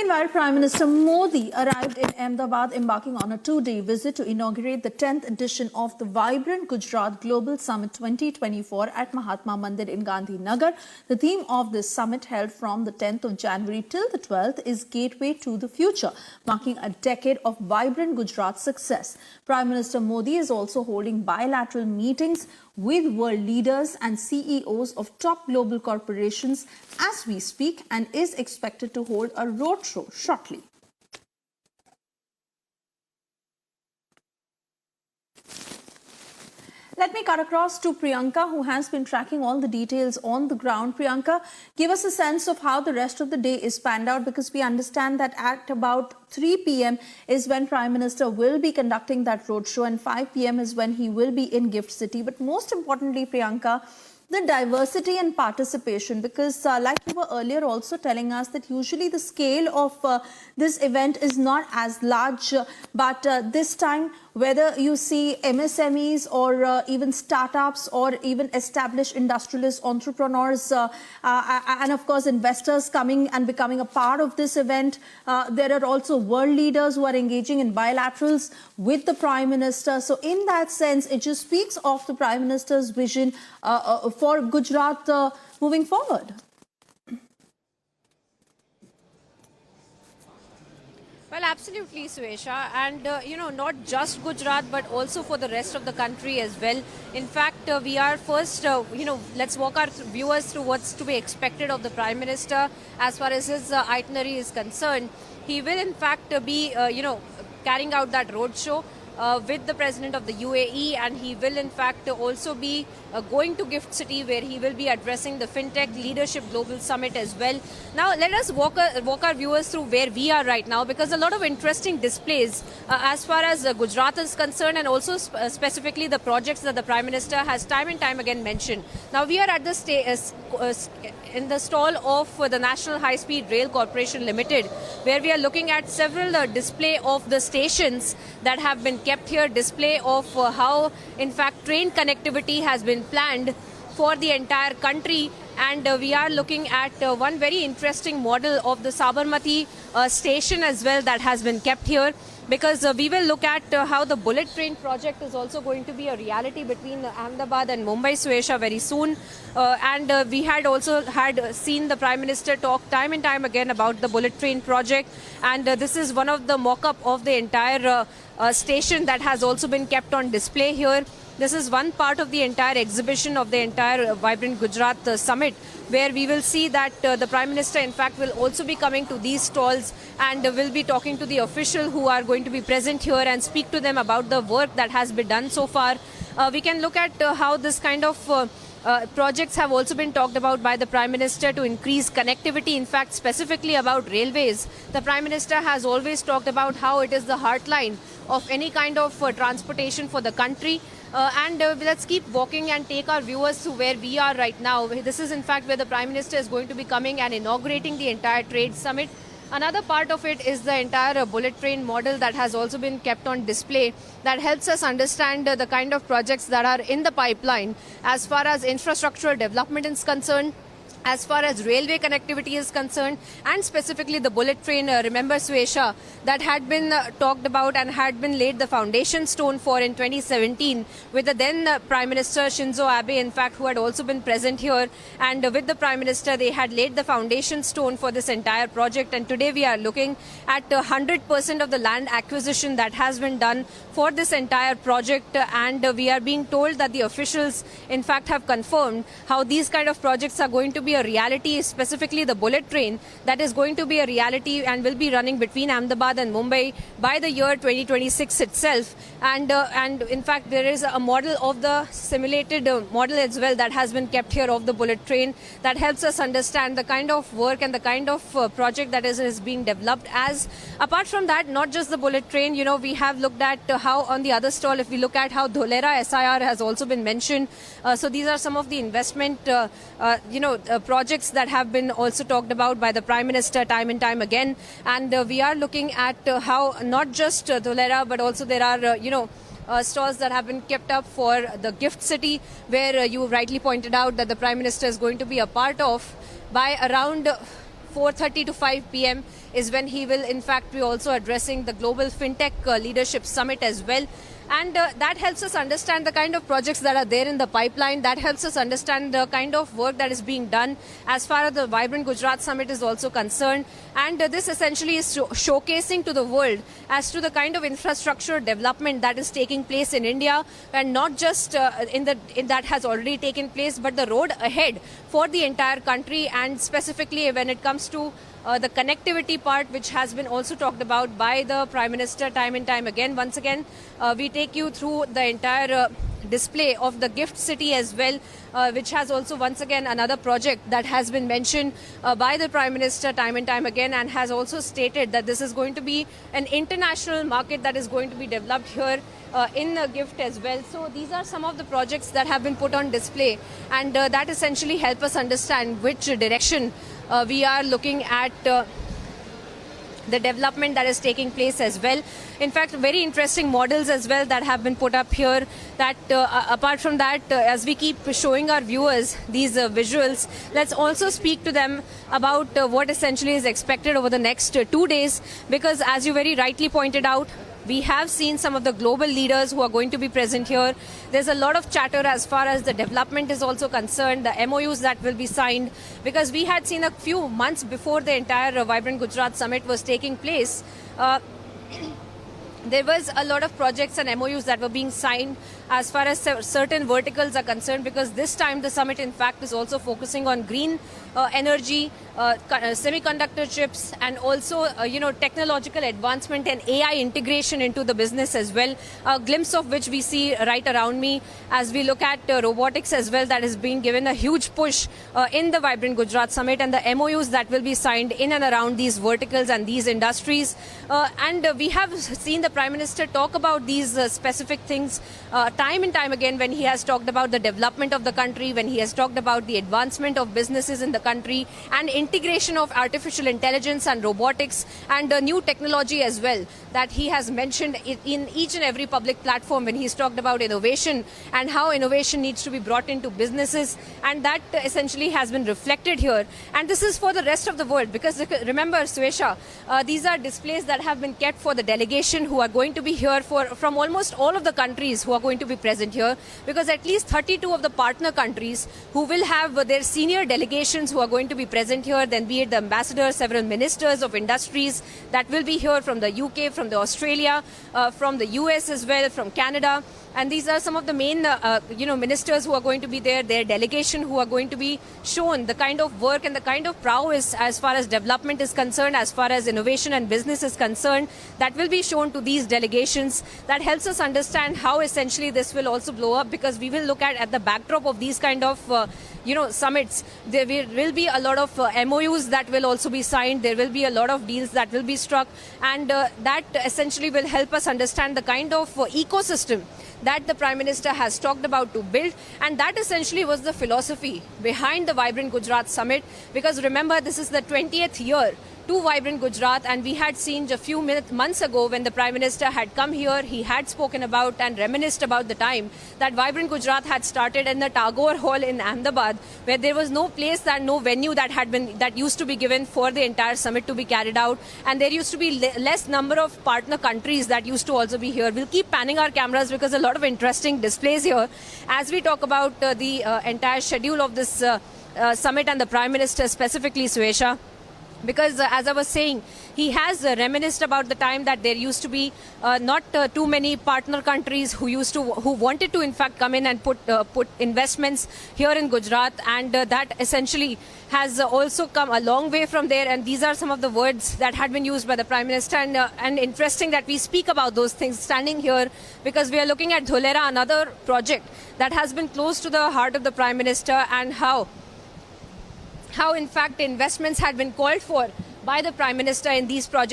Meanwhile, Prime Minister Modi arrived in Ahmedabad, embarking on a two-day visit to inaugurate the 10th edition of the Vibrant Gujarat Global Summit 2024 at Mahatma Mandir in Gandhinagar. The theme of this summit, held from the 10th of January till the 12th, is Gateway to the Future, marking a decade of Vibrant Gujarat success. Prime Minister Modi is also holding bilateral meetings with world leaders and CEOs of top global corporations as we speak, and is expected to hold a roadshow shortly. Let me cut across to Priyanka, who has been tracking all the details on the ground. Priyanka, give us a sense of how the rest of the day is panned out, because we understand that at about 3 p.m. is when Prime Minister will be conducting that roadshow, and 5 p.m. is when he will be in Gift City. But most importantly, Priyanka, the diversity and participation, because like you were earlier also telling us that usually the scale of this event is not as large, but this time, whether you see MSMEs or even startups or even established industrialists, entrepreneurs, and of course investors coming and becoming a part of this event. There are also world leaders who are engaging in bilaterals with the Prime Minister. So in that sense, it just speaks of the Prime Minister's vision for Gujarat moving forward. Well, absolutely, Suesha. And, not just Gujarat, but also for the rest of the country as well. In fact, we are first, let's walk our viewers through what's to be expected of the Prime Minister as far as his itinerary is concerned. He will, in fact, be, carrying out that roadshow with the President of the UAE, and he will in fact also be going to Gift City, where he will be addressing the FinTech Leadership Global Summit as well. Now let us walk our viewers through where we are right now, because a lot of interesting displays as far as Gujarat is concerned, and also specifically the projects that the Prime Minister has time and time again mentioned. Now we are at the in the stall of the National High Speed Rail Corporation Limited, where we are looking at several display of the stations that have been kept here, display of how in fact train connectivity has been planned for the entire country. And we are looking at one very interesting model of the Sabarmati station as well that has been kept here, because we will look at how the bullet train project is also going to be a reality between Ahmedabad and Mumbai, Suesha, very soon. And we had also seen the Prime Minister talk time and time again about the bullet train project. And this is one of the mock-up of the entire station that has also been kept on display here. This is one part of the entire exhibition of the entire Vibrant Gujarat Summit, where we will see that the Prime Minister in fact will also be coming to these stalls and will be talking to the officials who are going to be present here and speak to them about the work that has been done so far. We can look at how this kind of projects have also been talked about by the Prime Minister to increase connectivity. In fact, specifically about railways, the Prime Minister has always talked about how it is the heartline of any kind of transportation for the country. Let's keep walking and take our viewers to where we are right now. This is in fact where the Prime Minister is going to be coming and inaugurating the entire trade summit. Another part of it is the entire bullet train model that has also been kept on display, that helps us understand the kind of projects that are in the pipeline as far as infrastructural development is concerned, as far as railway connectivity is concerned, and specifically the bullet train. Remember, Suesha, that had been talked about and had been laid the foundation stone for in 2017 with the then Prime Minister Shinzo Abe, in fact, who had also been present here. And with the Prime Minister, they had laid the foundation stone for this entire project. And today we are looking at 100% of the land acquisition that has been done for this entire project. And we are being told that the officials, in fact, have confirmed how these kind of projects are going to be a reality, specifically the bullet train that is going to be a reality and will be running between Ahmedabad and Mumbai by the year 2026 itself. And in fact, there is a model of the simulated model as well that has been kept here of the bullet train, that helps us understand the kind of work and the kind of project that is being developed. As apart from that, not just the bullet train, we have looked at how on the other stall, if we look at how Dholera SIR has also been mentioned. So these are some of the investment projects that have been also talked about by the Prime Minister time and time again. And we are looking at how not just Dholera, but also there are stalls that have been kept up for the Gift City, where you rightly pointed out that the Prime Minister is going to be a part of by around 4:30 to 5 p.m. is when he will in fact be also addressing the Global FinTech Leadership Summit as well. And that helps us understand the kind of projects that are there in the pipeline. That helps us understand the kind of work that is being done as far as the Vibrant Gujarat Summit is also concerned. And this essentially is showcasing to the world as to the kind of infrastructure development that is taking place in India, and not just in that has already taken place, but the road ahead for the entire country, and specifically when it comes to the connectivity part, which has been also talked about by the Prime Minister time and time again. Once again, we take you through the entire display of the gift city as well, which has also once again another project that has been mentioned by the Prime Minister time and time again, and has also stated that this is going to be an international market that is going to be developed here in the gift as well. So these are some of the projects that have been put on display, and that essentially help us understand which direction we are looking at the development that is taking place as well. In fact, very interesting models as well that have been put up here. That apart from that, as we keep showing our viewers these visuals, let's also speak to them about what essentially is expected over the next 2 days, because as you very rightly pointed out, we have seen some of the global leaders who are going to be present here. There's a lot of chatter as far as the development is also concerned, the MOUs that will be signed, because we had seen a few months before the entire Vibrant Gujarat Summit was taking place. There was a lot of projects and MOUs that were being signed as far as certain verticals are concerned, because this time the summit in fact is also focusing on green energy, semiconductor chips, and also technological advancement and AI integration into the business as well. A glimpse of which we see right around me as we look at robotics as well, that is being given a huge push in the Vibrant Gujarat Summit, and the MOUs that will be signed in and around these verticals and these industries. And we have seen the Prime Minister talk about these specific things time and time again when he has talked about the development of the country, when he has talked about the advancement of businesses in the country, and integration of artificial intelligence and robotics and new technology as well, that he has mentioned in each and every public platform when he's talked about innovation and how innovation needs to be brought into businesses. And that essentially has been reflected here. And this is for the rest of the world, because remember, Swesha, these are displays that have been kept for the delegation who are going to be here from almost all of the countries who are going to be present here, because at least 32 of the partner countries who will have their senior delegations who are going to be present here, then be it the ambassadors, several ministers of industries that will be here from the UK, from the Australia, from the US as well, from Canada. And these are some of the main, ministers who are going to be there, their delegation who are going to be shown the kind of work and the kind of prowess as far as development is concerned, as far as innovation and business is concerned, that will be shown to these delegations. That helps us understand how essentially this will also blow up, because we will look at the backdrop of these kind of summits. There will be a lot of MOUs that will also be signed. There will be a lot of deals that will be struck, and that essentially will help us understand the kind of ecosystem that the Prime Minister has talked about to build. And that essentially was the philosophy behind the Vibrant Gujarat Summit, because remember, this is the 20th year to Vibrant Gujarat, and we had seen a few months ago when the Prime Minister had come here, he had spoken about and reminisced about the time that Vibrant Gujarat had started in the Tagore Hall in Ahmedabad, where there was no place, no venue that used to be given for the entire summit to be carried out, and there used to be less number of partner countries that used to also be here. We'll keep panning our cameras because a lot of interesting displays here as we talk about the entire schedule of this summit and the Prime Minister specifically, Swesha. Because as I was saying, he has reminisced about the time that there used to be not too many partner countries who wanted to in fact come in and put investments here in Gujarat, and that essentially has also come a long way from there. And these are some of the words that had been used by the Prime Minister, and interesting that we speak about those things standing here, because we are looking at Dholera, another project that has been close to the heart of the Prime Minister, and how in fact investments had been called for by the Prime Minister in these projects.